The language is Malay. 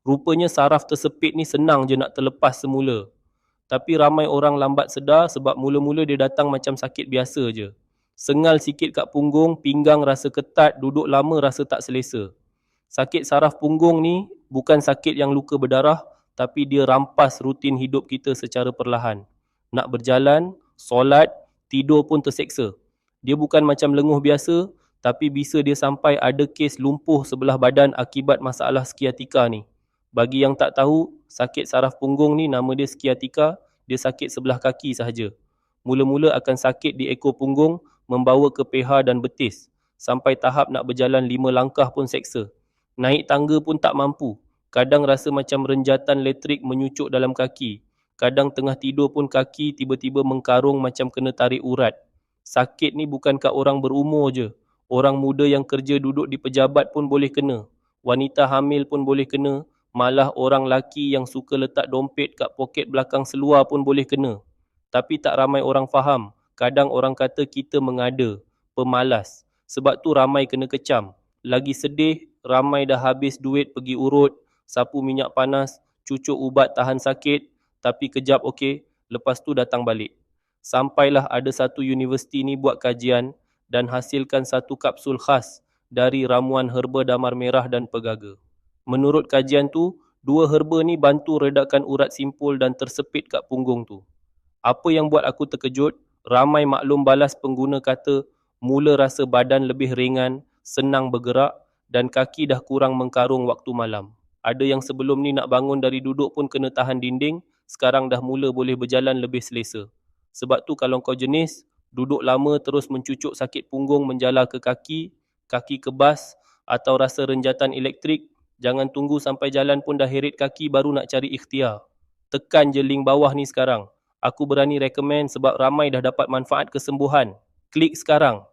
Rupanya saraf tersepit ni senang je nak terlepas semula. Tapi ramai orang lambat sedar sebab mula-mula dia datang macam sakit biasa je. Sengal sikit kat punggung, pinggang rasa ketat, duduk lama rasa tak selesa. Sakit saraf punggung ni bukan sakit yang luka berdarah, tapi dia rampas rutin hidup kita secara perlahan. Nak berjalan, solat, tidur pun terseksa. Dia bukan macam lenguh biasa, tapi bisa dia sampai ada kes lumpuh sebelah badan akibat masalah skiatika ni. Bagi yang tak tahu, sakit saraf punggung ni nama dia skiatika, dia sakit sebelah kaki sahaja. Mula-mula akan sakit di ekor punggung, membawa ke peha dan betis. Sampai tahap nak berjalan 5 langkah pun seksa. Naik tangga pun tak mampu. Kadang rasa macam renjatan elektrik menyucuk dalam kaki. Kadang tengah tidur pun kaki tiba-tiba mengkarung macam kena tarik urat. Sakit ni bukan kat orang berumur je. Orang muda yang kerja duduk di pejabat pun boleh kena. Wanita hamil pun boleh kena. Malah orang lelaki yang suka letak dompet kat poket belakang seluar pun boleh kena. Tapi tak ramai orang faham. Kadang orang kata kita mengada, pemalas. Sebab tu ramai kena kecam. Lagi sedih, ramai dah habis duit pergi urut, sapu minyak panas, cucuk ubat tahan sakit, tapi kejap okey, lepas tu datang balik. Sampailah ada satu universiti ni buat kajian dan hasilkan satu kapsul khas dari ramuan herba damar merah dan pegaga. Menurut kajian tu, 2 herba ni bantu redakan urat simpul dan tersepit kat punggung tu. Apa yang buat aku terkejut, ramai maklum balas pengguna kata mula rasa badan lebih ringan, senang bergerak dan kaki dah kurang mengkarung waktu malam. Ada yang sebelum ni nak bangun dari duduk pun kena tahan dinding, sekarang dah mula boleh berjalan lebih selesa. Sebab tu kalau kau jenis, duduk lama terus mencucuk sakit punggung menjala ke kaki, kaki kebas atau rasa renjatan elektrik, jangan tunggu sampai jalan pun dah heret kaki baru nak cari ikhtiar. Tekan je link bawah ni sekarang. Aku berani recommend sebab ramai dah dapat manfaat kesembuhan. Klik sekarang.